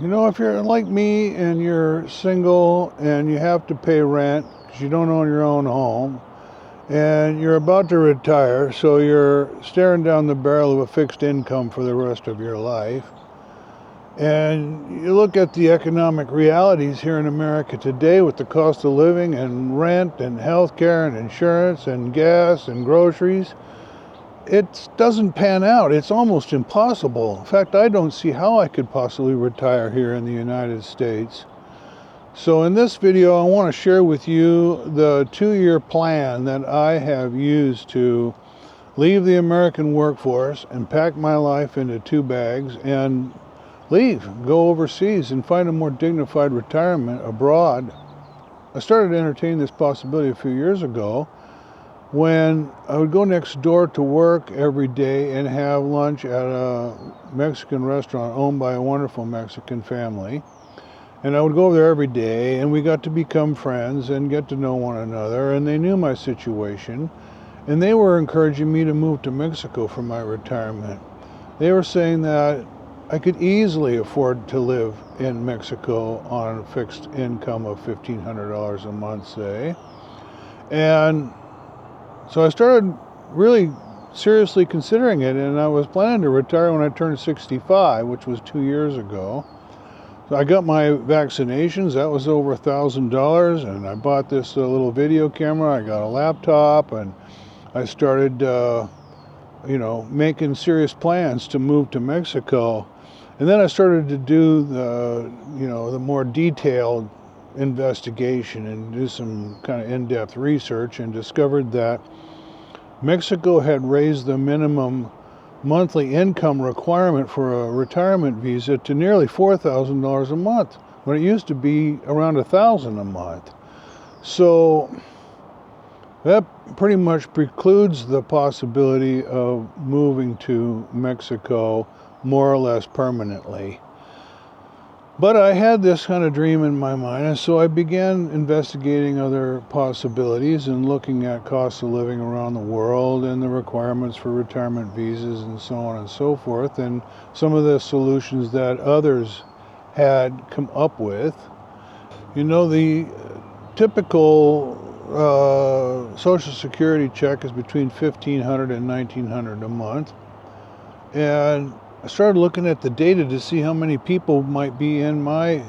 You know, if you're like me and you're single and you have to pay rent because you don't own your own home and you're about to retire, so you're staring down the barrel of a fixed income for the rest of your life, and you look at the economic realities here in America today with the cost of living and rent and healthcare and insurance and gas and groceries, it doesn't pan out. It's almost impossible. In fact, I don't see how I could possibly retire here in the United States. So in this video, I want to share with you the 2-year plan that I have used to leave the American workforce and pack my life into 2 bags and leave, go overseas and find a more dignified retirement abroad. I started entertaining this possibility a few years ago when I would go next door to work every day and have lunch at a Mexican restaurant owned by a wonderful Mexican family. And I would go over there every day, and we got to become friends and get to know one another, and they knew my situation, and they were encouraging me to move to Mexico for my retirement. They were saying that I could easily afford to live in Mexico on a fixed income of $1,500 a month, say. And so I started really seriously considering it, and I was planning to retire when I turned 65, which was 2 years ago. So I got my vaccinations. That was over $1,000, and I bought this little video camera. I got a laptop, and I started, making serious plans to move to Mexico. And then I started to do the more detailed investigation and do some kind of in-depth research, and discovered that Mexico had raised the minimum monthly income requirement for a retirement visa to nearly $4,000 a month, when it used to be around $1,000 a month. So that pretty much precludes the possibility of moving to Mexico more or less permanently. But I had this kind of dream in my mind, and so I began investigating other possibilities and looking at cost of living around the world and the requirements for retirement visas and so on and so forth, and some of the solutions that others had come up with. You know, the typical Social Security check is between $1,500 and $1,900 a month, and I started looking at the data to see how many people might be in my,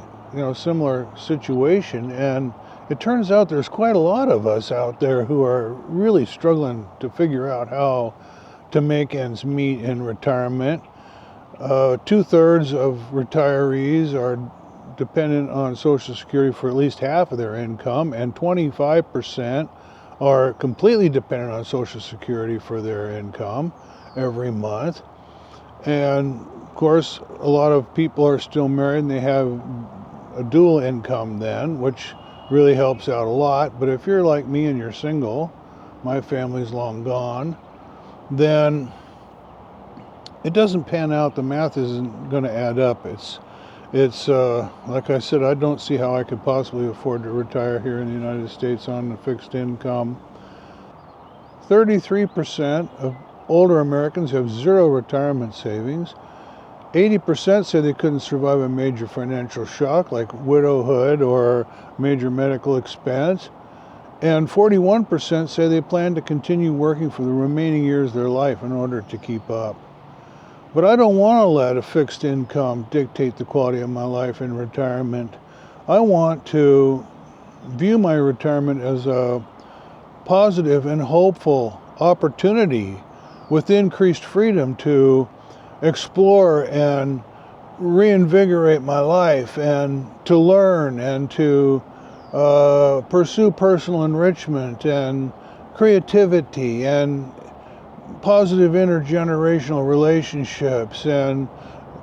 similar situation, and it turns out there's quite a lot of us out there who are really struggling to figure out how to make ends meet in retirement. 2/3 of retirees are dependent on Social Security for at least half of their income, and 25% are completely dependent on Social Security for their income every month. And of course, a lot of people are still married and they have a dual income then, which really helps out a lot. But if you're like me and you're single, my family's long gone, then it doesn't pan out. The math isn't going to add up. It's like I said, I don't see how I could possibly afford to retire here in the United States on a fixed income. 33% of older Americans have zero retirement savings. 80% say they couldn't survive a major financial shock like widowhood or major medical expense. And 41% say they plan to continue working for the remaining years of their life in order to keep up. But I don't want to let a fixed income dictate the quality of my life in retirement. I want to view my retirement as a positive and hopeful opportunity with increased freedom to explore and reinvigorate my life, and to learn and to pursue personal enrichment and creativity and positive intergenerational relationships. And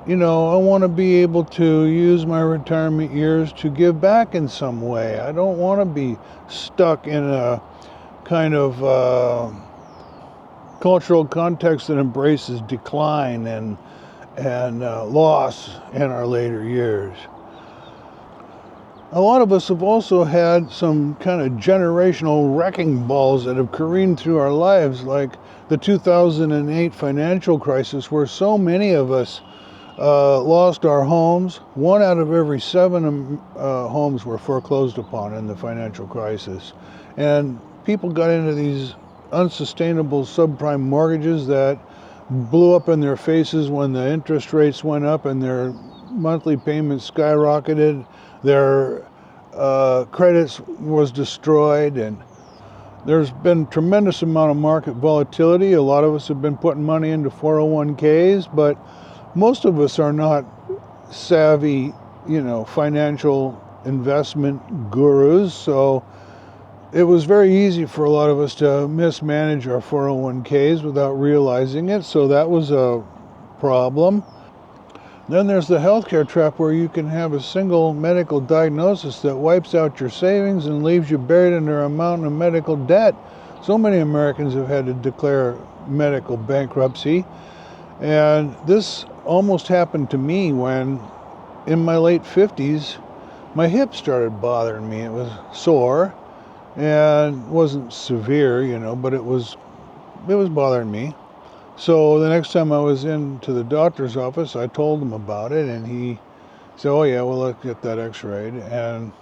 I want to be able to use my retirement years to give back in some way. I don't want to be stuck in a kind of cultural context that embraces decline and loss in our later years. A lot of us have also had some kind of generational wrecking balls that have careened through our lives, like the 2008 financial crisis, where so many of us lost our homes. 1 out of every 7 homes were foreclosed upon in the financial crisis. And people got into these unsustainable subprime mortgages that blew up in their faces when the interest rates went up and their monthly payments skyrocketed. Their credits was destroyed, and there's been tremendous amount of market volatility. A lot of us have been putting money into 401ks, but most of us are not savvy, financial investment gurus. So it was very easy for a lot of us to mismanage our 401ks without realizing it. So that was a problem. Then there's the healthcare trap, where you can have a single medical diagnosis that wipes out your savings and leaves you buried under a mountain of medical debt. So many Americans have had to declare medical bankruptcy. And this almost happened to me when, in my late 50s, my hip started bothering me. It was sore and wasn't severe, but it was bothering me. So the next time I was into the doctor's office, I told him about it, and he said, "Oh yeah, well, let's get that x-rayed." And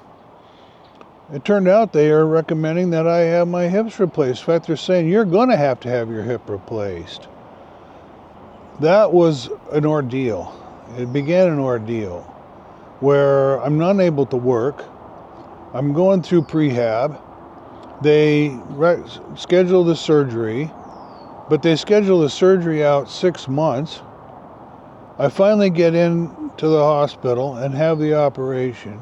it turned out they are recommending that I have my hips replaced. In fact, they're saying, "You're going to have your hip replaced." That was an ordeal. It began an ordeal where I'm not able to work. I'm going through prehab. They schedule the surgery, but they schedule the surgery out 6 months. I finally get into the hospital and have the operation.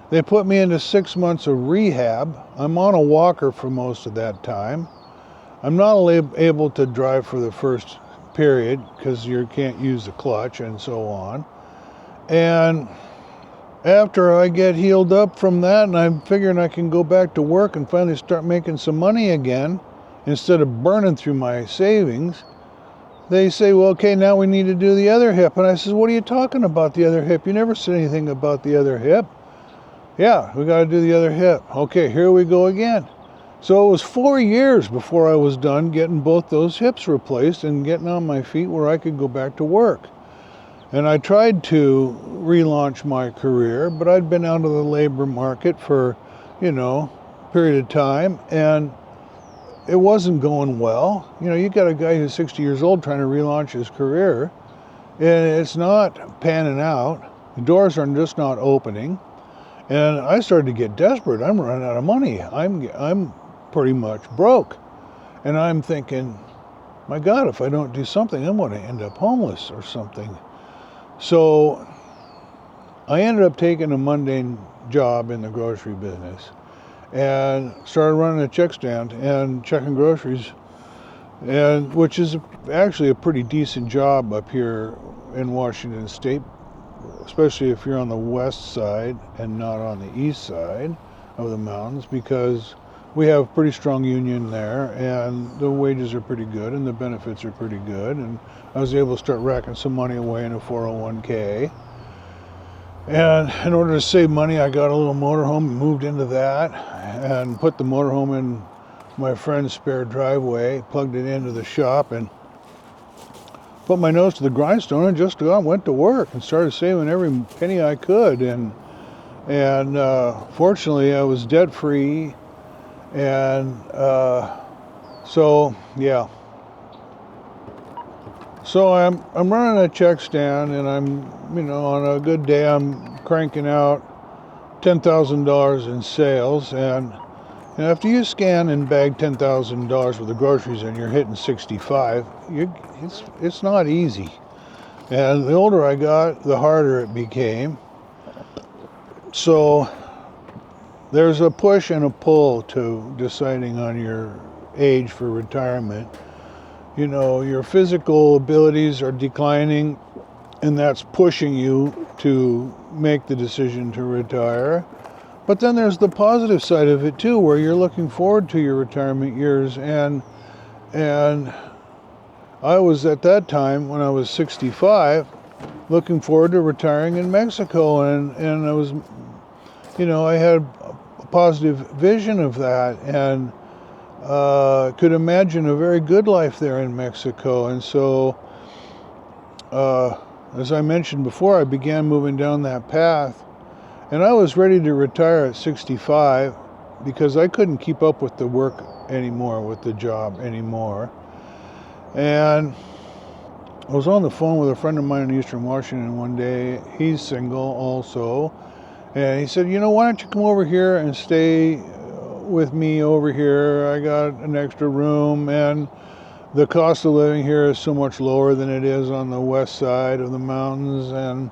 They put me into 6 months of rehab. I'm on a walker for most of that time. I'm not able to drive for the first period because you can't use the clutch and so on. And after I get healed up from that and I'm figuring I can go back to work and finally start making some money again instead of burning through my savings, they say, "Well, okay, now we need to do the other hip." And I says, "What are you talking about, the other hip? You never said anything about the other hip." "Yeah, we got to do the other hip." "Okay, here we go again." So it was 4 years before I was done getting both those hips replaced and getting on my feet where I could go back to work. And I tried to relaunch my career, but I'd been out of the labor market for, a period of time, and it wasn't going well. You got a guy who's 60 years old trying to relaunch his career, and it's not panning out. The doors are just not opening. And I started to get desperate. I'm running out of money. I'm pretty much broke. And I'm thinking, my God, if I don't do something, I'm going to end up homeless or something. So I ended up taking a mundane job in the grocery business and started running a check stand and checking groceries, and which is actually a pretty decent job up here in Washington State, especially if you're on the west side and not on the east side of the mountains, because we have a pretty strong union there, and the wages are pretty good and the benefits are pretty good. And I was able to start racking some money away in a 401k. And in order to save money, I got a little motorhome and moved into that and put the motorhome in my friend's spare driveway, plugged it into the shop, and put my nose to the grindstone and just went to work and started saving every penny I could. And fortunately, I was debt free. And so I'm running a check stand, and I'm, on a good day, I'm cranking out $10,000 in sales. And after you scan and bag $10,000 worth of groceries and you're hitting 65, it's not easy. And the older I got, the harder it became. So there's a push and a pull to deciding on your age for retirement. Your physical abilities are declining, and that's pushing you to make the decision to retire. But then there's the positive side of it too, where you're looking forward to your retirement years. And I was, at that time, when I was 65, looking forward to retiring in Mexico. And I was, I had a positive vision of that, and could imagine a very good life there in Mexico. And so as I mentioned before, I began moving down that path, and I was ready to retire at 65 because I couldn't keep up with the work anymore, with the job anymore. And I was on the phone with a friend of mine in Eastern Washington one day. He's single also. And he said, why don't you come over here and stay with me over here? I got an extra room, and the cost of living here is so much lower than it is on the west side of the mountains. And,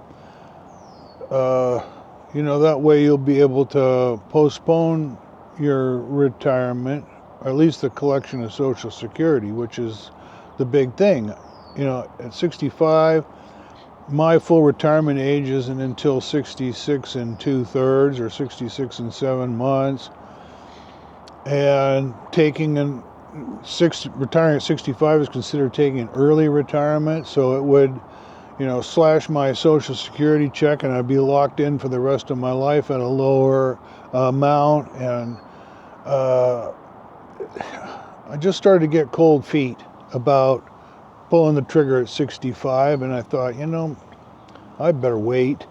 that way you'll be able to postpone your retirement, or at least the collection of Social Security, which is the big thing. At 65, my full retirement age isn't until 66 and 2/3 or 66 and 7 months. And retiring at 65 is considered taking an early retirement, so it would slash my Social Security check, and I'd be locked in for the rest of my life at a lower amount. And I just started to get cold feet about pulling the trigger at 65, and I thought, I'd better wait.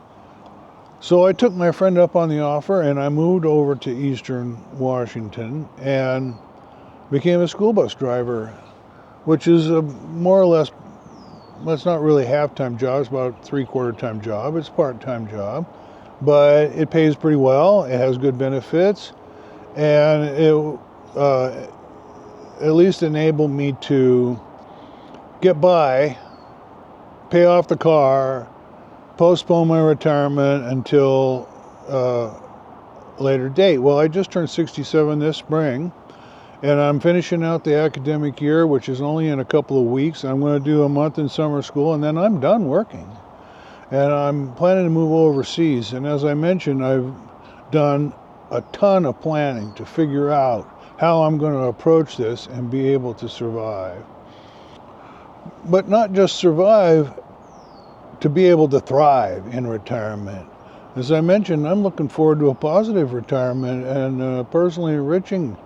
So I took my friend up on the offer, and I moved over to Eastern Washington and became a school bus driver, which is a more or less, it's not really half-time job, it's about a 3/4-time job. It's a part-time job, but it pays pretty well. It has good benefits, and it at least enabled me to get by, pay off the car, postpone my retirement until a later date. Well, I just turned 67 this spring, and I'm finishing out the academic year, which is only in a couple of weeks. I'm going to do a month in summer school, and then I'm done working. And I'm planning to move overseas. And as I mentioned, I've done a ton of planning to figure out how I'm going to approach this and be able to survive. But not just survive, to be able to thrive in retirement. As I mentioned, I'm looking forward to a positive retirement and personally enriching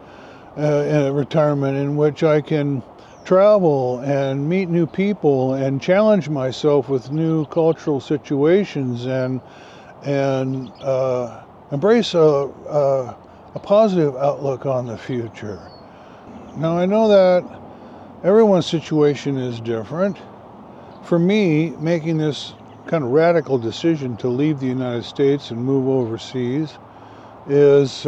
retirement in which I can travel and meet new people and challenge myself with new cultural situations and embrace a positive outlook on the future. Now, I know that everyone's situation is different. For me, making this kind of radical decision to leave the United States and move overseas is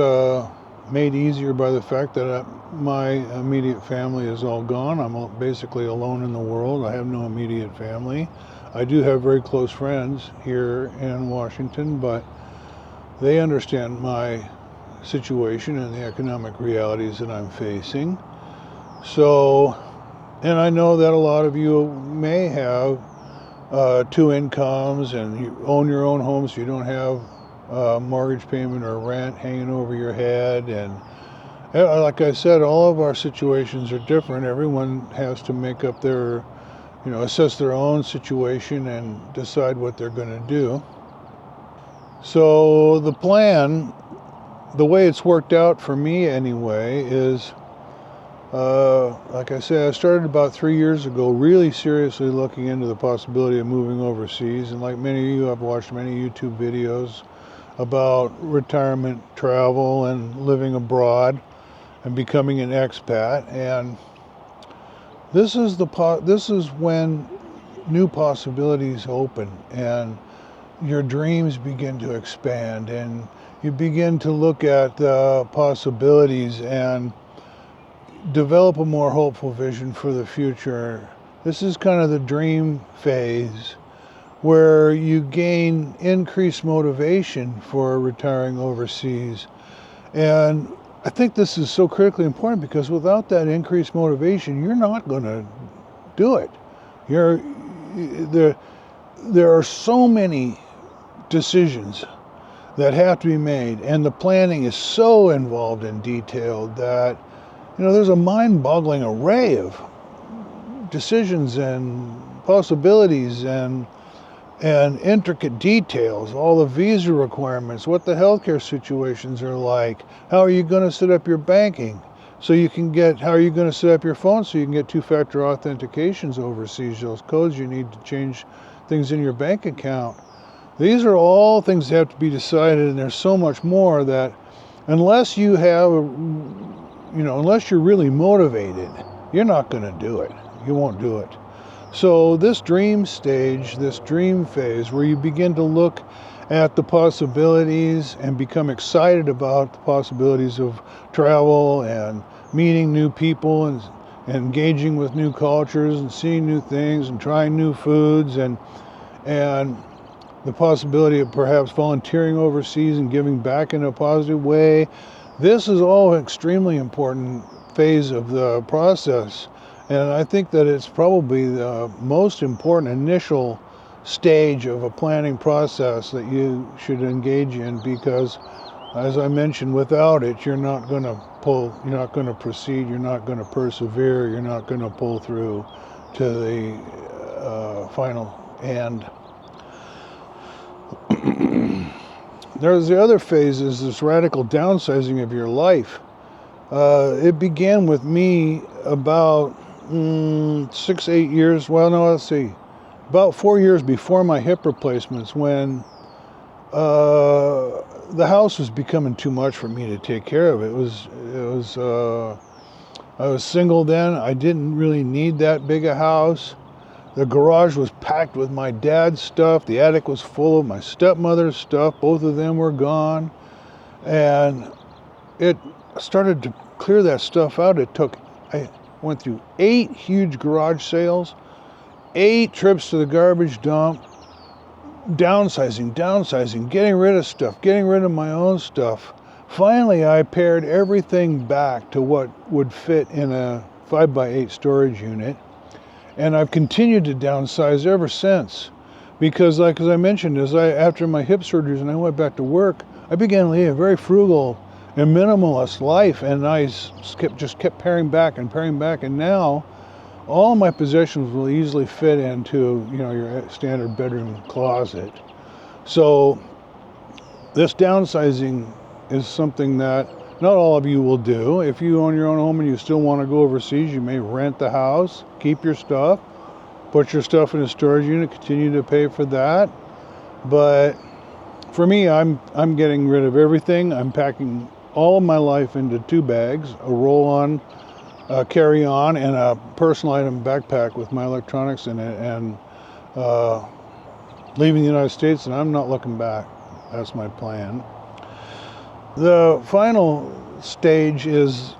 made easier by the fact that my immediate family is all gone. I'm basically alone in the world. I have no immediate family. I do have very close friends here in Washington, but they understand my situation and the economic realities that I'm facing. So, and I know that a lot of you may have two incomes and you own your own home, so you don't have mortgage payment or rent hanging over your head. And like I said, all of our situations are different. Everyone has to make up their, assess their own situation and decide what they're going to do. So the plan, the way it's worked out for me anyway, is like I said, I started about 3 years ago really seriously looking into the possibility of moving overseas. And like many of you, I've watched many YouTube videos about retirement travel and living abroad and becoming an expat. And this is when new possibilities open and your dreams begin to expand and you begin to look at the possibilities and develop a more hopeful vision for the future. This is kind of the dream phase where you gain increased motivation for retiring overseas. And I think this is so critically important because without that increased motivation, you're not going to do it. There are so many decisions that have to be made, and the planning is so involved and detailed that there's a mind-boggling array of decisions and possibilities and intricate details, all the visa requirements, what the healthcare situations are like, how are you going to set up your banking so you can how are you going to set up your phone so you can get two-factor authentications overseas, those codes you need to change things in your bank account. These are all things that have to be decided, and there's so much more that unless you have, unless you're really motivated, you're not going to do it. You won't do it. So this dream stage, this dream phase, where you begin to look at the possibilities and become excited about the possibilities of travel and meeting new people and engaging with new cultures and seeing new things and trying new foods and the possibility of perhaps volunteering overseas and giving back in a positive way. This is all an extremely important phase of the process. And I think that it's probably the most important initial stage of a planning process that you should engage in, because, as I mentioned, without it, you're not going to proceed, you're not going to persevere, you're not going to pull through to the final end. There's the other phase, is this radical downsizing of your life. It began with me about 6-8 years, about 4 years before my hip replacements, when the house was becoming too much for me to take care of. I was single then. I didn't really need that big a house. The garage was packed with my dad's stuff. The attic was full of my stepmother's stuff. Both of them were gone. And it started to clear that stuff out. I went through 8 huge garage sales, 8 trips to the garbage dump, downsizing, getting rid of stuff, getting rid of my own stuff. Finally, I pared everything back to what would fit in a 5x8 storage unit. And I've continued to downsize ever since. Because, like as I mentioned, after my hip surgeries and I went back to work, I began leading a very frugal and minimalist life, and I just kept paring back, and now all of my possessions will easily fit into your standard bedroom closet. So this downsizing is something that not all of you will do. If you own your own home and you still want to go overseas, you may rent the house, keep your stuff, put your stuff in a storage unit, continue to pay for that. But for me, I'm getting rid of everything. I'm packing all of my life into 2 bags, a roll-on, carry-on, and a personal item backpack with my electronics in it, and leaving the United States, and I'm not looking back. That's my plan. The final stage is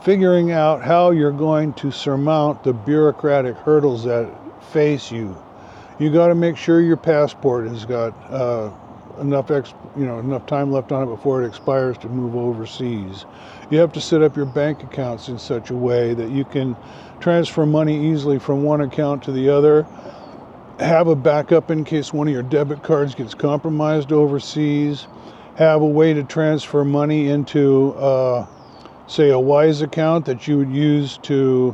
figuring out how you're going to surmount the bureaucratic hurdles that face you. You got to make sure your passport has got enough time left on it before it expires to move overseas. You have to set up your bank accounts in such a way that you can transfer money easily from one account to the other. Have a backup in case one of your debit cards gets compromised overseas. Have a way to transfer money into, say, a Wise account that you would use to,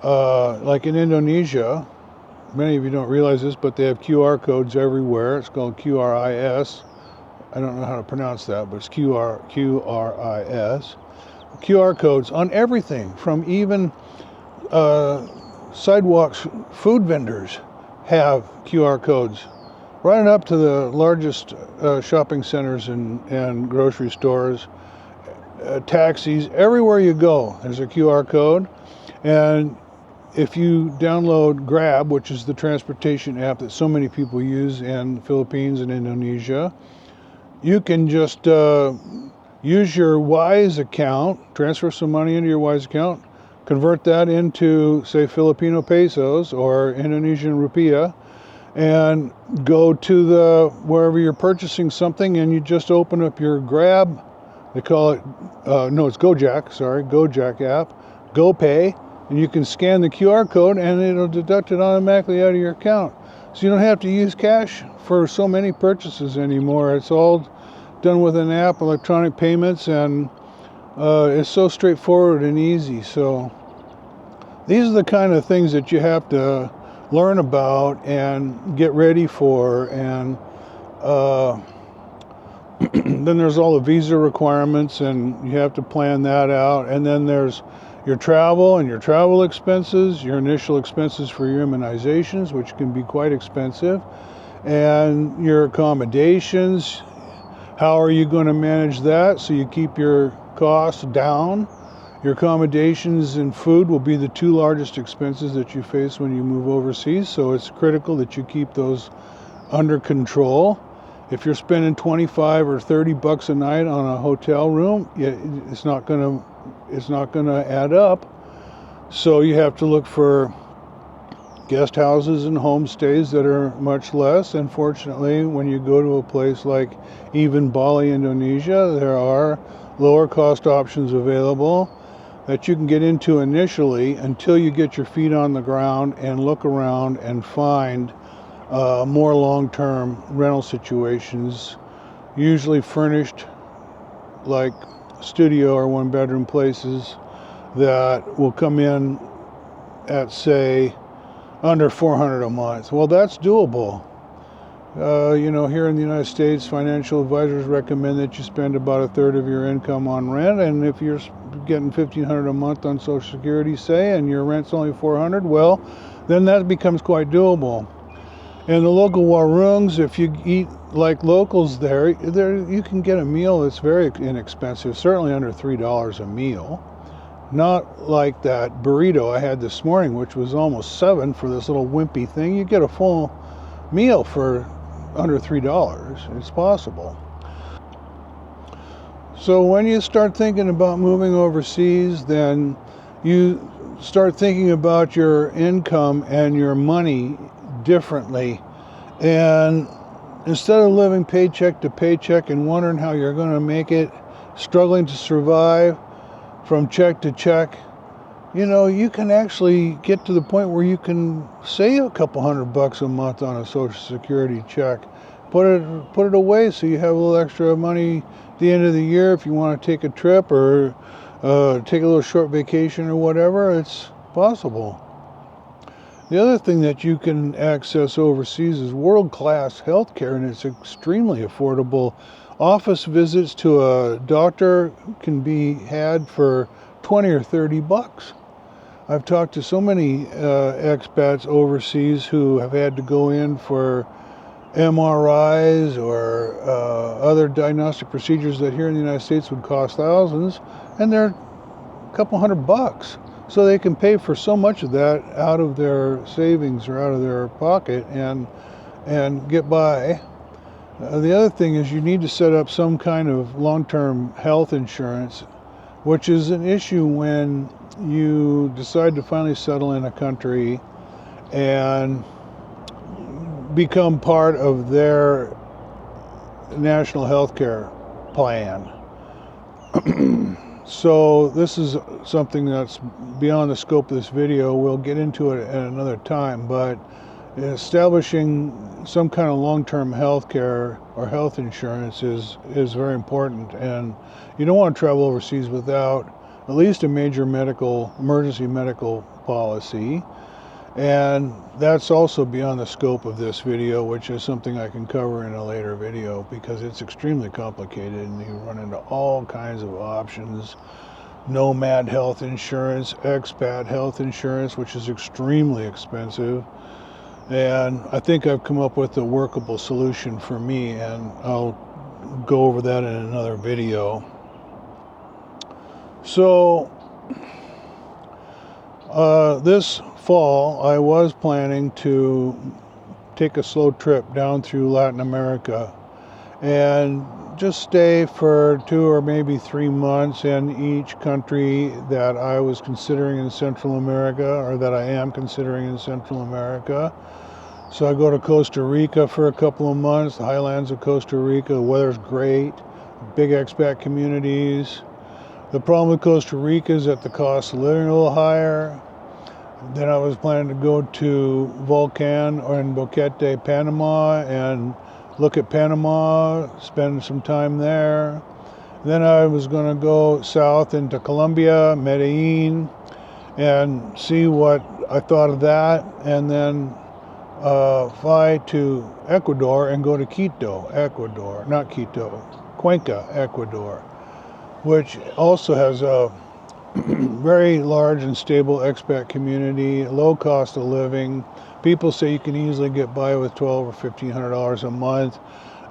like in Indonesia. Many of you don't realize this, but they have QR codes everywhere. It's called QRIS. I don't know how to pronounce that, but it's QRIS. QR codes on everything, from even sidewalks. Food vendors have QR codes, right up to the largest shopping centers and grocery stores, taxis. Everywhere you go, there's a QR code. And if you download Grab, which is the transportation app that so many people use in the Philippines and Indonesia, you can just use your Wise account, transfer some money into your Wise account, convert that into, say, Filipino pesos or Indonesian rupiah, and go to wherever you're purchasing something, and you just open up your Grab, they call it, it's Gojek app, GoPay, and you can scan the QR code and it'll deduct it automatically out of your account. So you don't have to use cash for so many purchases anymore. It's all done with an app, electronic payments, and it's so straightforward and easy. So these are the kind of things that you have to learn about and get ready for. And then there's all the visa requirements, and you have to plan that out. And then there's your travel and your travel expenses, your initial expenses for your immunizations, which can be quite expensive, and your accommodations. How are you going to manage that so you keep your costs down? Your accommodations and food will be the two largest expenses that you face when you move overseas, so it's critical that you keep those under control. If you're spending 25 or 30 bucks a night on a hotel room, it's not going to add up. So you have to look for guest houses and homestays that are much less. And fortunately, when you go to a place like even Bali, Indonesia, there are lower cost options available that you can get into initially until you get your feet on the ground and look around and find more long-term rental situations, usually furnished like studio or one-bedroom places that will come in at, say, under $400 a month. Well, that's doable. Here in the United States, financial advisors recommend that you spend about a third of your income on rent, and if you're getting $1,500 a month on Social Security, say, and your rent's only $400, well, then that becomes quite doable. And the local warungs, if you eat like locals there, you can get a meal that's very inexpensive, certainly under $3 a meal. Not like that burrito I had this morning, which was almost $7 for this little wimpy thing. You get a full meal for under $3. It's possible. So when you start thinking about moving overseas, then you start thinking about your income and your money differently. And instead of living paycheck to paycheck and wondering how you're going to make it, struggling to survive from check to check, you can actually get to the point where you can save a couple $100 a month on a Social Security check. Put it away so you have a little extra money at the end of the year if you want to take a trip or take a little short vacation or whatever. It's possible. The other thing that you can access overseas is world-class healthcare, and it's extremely affordable. Office visits to a doctor can be had for 20 or 30 bucks. I've talked to so many expats overseas who have had to go in for MRIs or other diagnostic procedures that here in the United States would cost thousands, and they're a couple $100. So they can pay for so much of that out of their savings or out of their pocket and get by. The other thing is you need to set up some kind of long-term health insurance, which is an issue when you decide to finally settle in a country and become part of their national health care plan. So this is something that's beyond the scope of this video. We'll get into it at another time, but establishing some kind of long-term health care or health insurance is very important, and you don't want to travel overseas without at least a major emergency medical policy. And that's also beyond the scope of this video, which is something I can cover in a later video because it's extremely complicated and you run into all kinds of options. Nomad health insurance, expat health insurance, which is extremely expensive. And I think I've come up with a workable solution for me, and I'll go over that in another video. So this fall I was planning to take a slow trip down through Latin America and just stay for 2 or maybe 3 months in each country that I was considering in Central America, or that I am considering in Central America. So I go to Costa Rica for a couple of months, the highlands of Costa Rica. The weather's great, big expat communities. The problem with Costa Rica is that the cost of living is a little higher. Then I was planning to go to Volcan or in Boquete, Panama, and look at Panama, spend some time there. Then I was going to go south into Colombia, Medellin, and see what I thought of that, and then fly to Ecuador and go to Quito, Ecuador, not Quito, Cuenca, Ecuador, which also has a Very large and stable expat community, low cost of living. People say you can easily get by with $1,200 or $1,500 a month.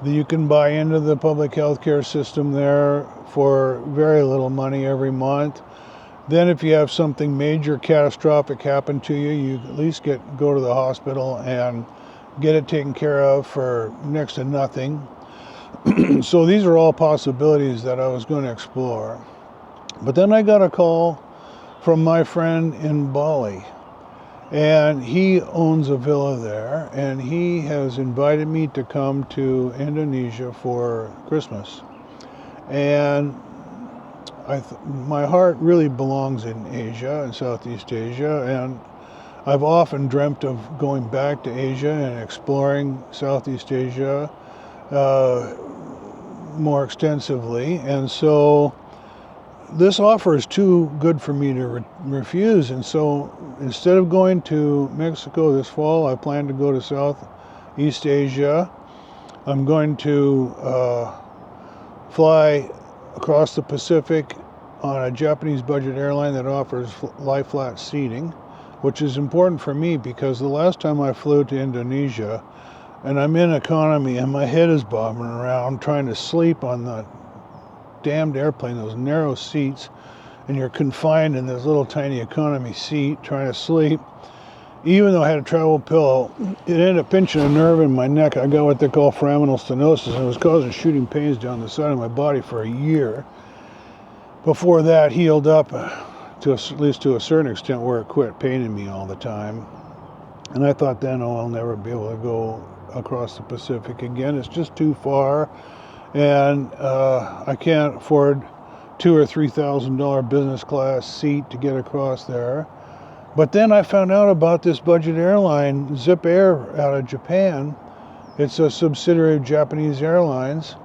You can buy into the public health care system there for very little money every month. Then if you have something major catastrophic happen to you, you at least go to the hospital and get it taken care of for next to nothing. So these are all possibilities that I was going to explore. But then I got a call from my friend in Bali, and he owns a villa there, and he has invited me to come to Indonesia for Christmas. And my heart really belongs in Asia and Southeast Asia, and I've often dreamt of going back to Asia and exploring Southeast Asia more extensively. And so this offer is too good for me to refuse. And so instead of going to Mexico this fall, I plan to go to Southeast Asia. I'm going to fly across the Pacific on a Japanese budget airline that offers lie flat seating, which is important for me because the last time I flew to Indonesia, and I'm in economy and my head is bobbing around trying to sleep on the damned airplane, those narrow seats, and you're confined in this little tiny economy seat trying to sleep. Even though I had a travel pillow, it ended up pinching a nerve in my neck. I got what they call foraminal stenosis, and it was causing shooting pains down the side of my body for a year. Before that, healed up to at least to a certain extent where it quit paining me all the time. And I thought then, oh, I'll never be able to go across the Pacific again. It's just too far, and I can't afford $2,000 or $3,000 business class seat to get across there. But then I found out about this budget airline, Zip Air, out of Japan. It's a subsidiary of Japanese Airlines,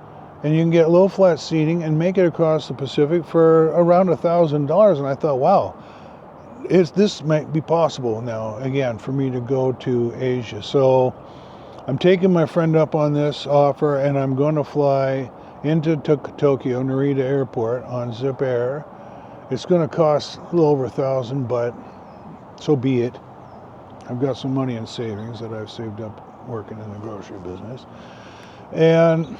and you can get low flat seating and make it across the Pacific for around $1,000. And I thought, wow, this might be possible now again for me to go to Asia. So I'm taking my friend up on this offer, and I'm going to fly into Tokyo Narita Airport on Zip Air. It's going to cost a little over $1,000, but so be it. I've got some money in savings that I've saved up working in the grocery business. And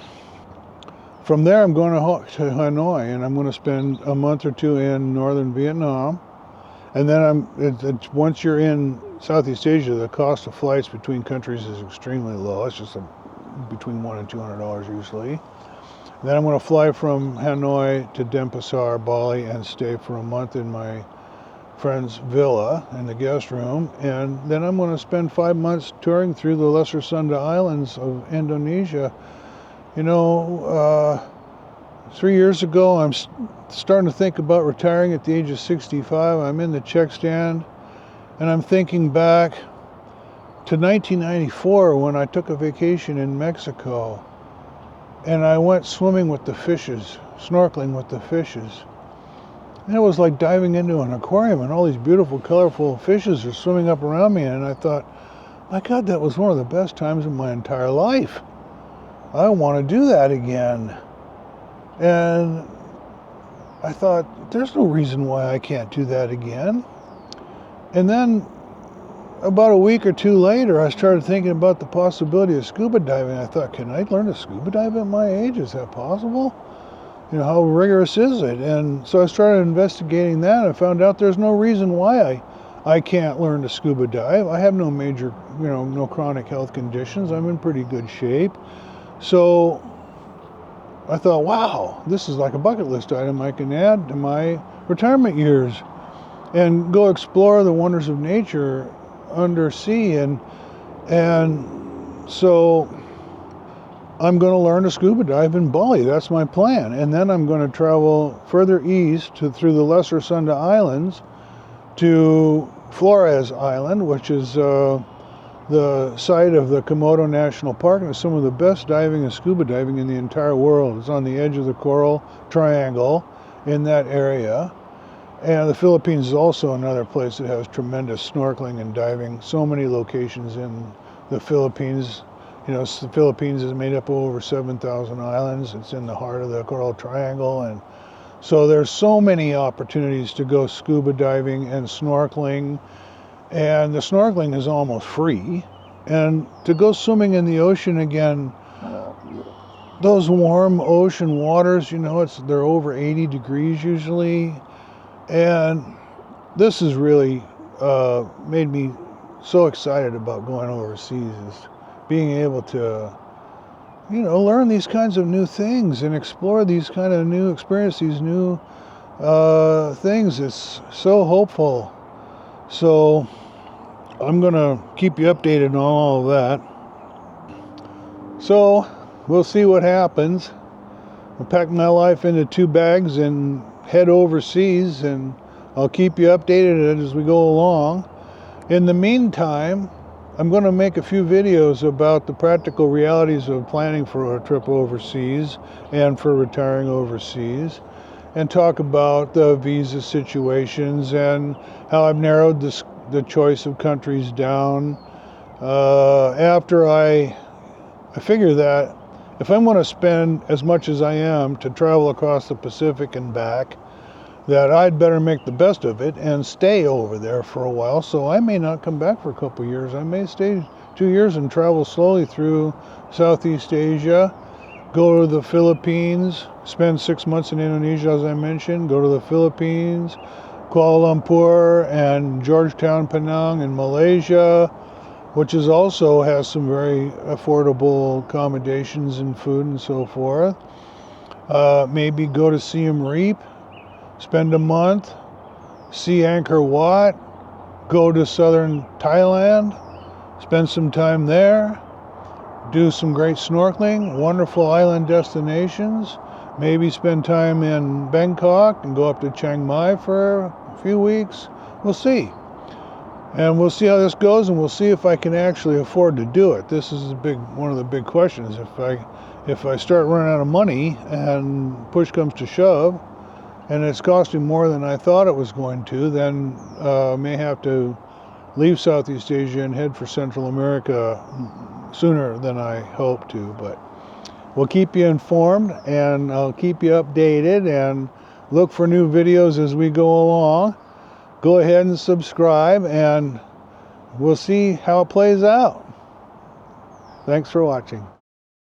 from there, I'm going to Hanoi, and I'm going to spend a month or two in northern Vietnam. And then once you're in Southeast Asia, the cost of flights between countries is extremely low. It's just between $100 and $200 usually. Then I'm going to fly from Hanoi to Denpasar, Bali, and stay for a month in my friend's villa in the guest room, and then I'm going to spend 5 months touring through the Lesser Sunda Islands of Indonesia. You know, 3 years ago, I'm starting to think about retiring at the age of 65. I'm in the check stand, and I'm thinking back to 1994 when I took a vacation in Mexico, and I went swimming with the fishes, snorkeling with the fishes. And it was like diving into an aquarium, and all these beautiful, colorful fishes are swimming up around me. And I thought, my God, that was one of the best times of my entire life. I want to do that again. And I thought, there's no reason why I can't do that again. And then about a week or two later, I started thinking about the possibility of scuba diving. I thought, can I learn to scuba dive at my age? Is that possible? You know, how rigorous is it? And so I started investigating that, and I found out there's no reason why I can't learn to scuba dive. I have no major, no chronic health conditions. I'm in pretty good shape. So I thought, wow, this is like a bucket list item I can add to my retirement years and go explore the wonders of nature undersea. And so I'm going to learn to scuba dive in Bali. That's my plan. And then I'm going to travel further east through the Lesser Sunda Islands to Flores Island, which is the site of the Komodo National Park, and it's some of the best diving and scuba diving in the entire world. It's on the edge of the Coral Triangle in that area. And the Philippines is also another place that has tremendous snorkeling and diving. So many locations in the Philippines. The Philippines is made up of over 7,000 islands. It's in the heart of the Coral Triangle, and So there's so many opportunities to go scuba diving and snorkeling, and the snorkeling is almost free. And to go swimming in the ocean again, those warm ocean waters, they're over 80 degrees usually, and this has really made me so excited about going overseas, is being able to learn these kinds of new things and explore these kind of new experiences, these new things. It's so hopeful. So I'm gonna keep you updated on all of that. So we'll see what happens. I'll pack my life into 2 bags and head overseas, and I'll keep you updated as we go along. In the meantime, I'm going to make a few videos about the practical realities of planning for a trip overseas and for retiring overseas, and talk about the visa situations and how I've narrowed the choice of countries down. After I figure that if I'm going to spend as much as I am to travel across the Pacific and back, that I'd better make the best of it and stay over there for a while. So I may not come back for a couple of years. I may stay 2 years and travel slowly through Southeast Asia, go to the Philippines, spend 6 months in Indonesia, as I mentioned, go to the Philippines, Kuala Lumpur and Georgetown, Penang in Malaysia, which also has some very affordable accommodations and food and so forth. Maybe go to Siem Reap, spend a month, see Angkor Wat, go to southern Thailand, spend some time there, do some great snorkeling, wonderful island destinations, maybe spend time in Bangkok and go up to Chiang Mai for a few weeks. We'll see. And we'll see how this goes, and we'll see if I can actually afford to do it. This is one of the big questions. If I start running out of money and push comes to shove, and it's costing more than I thought it was going to, then may have to leave Southeast Asia and head for Central America sooner than I hope to. But we'll keep you informed, and I'll keep you updated, and look for new videos as we go along. Go ahead and subscribe, and we'll see how it plays out. Thanks for watching.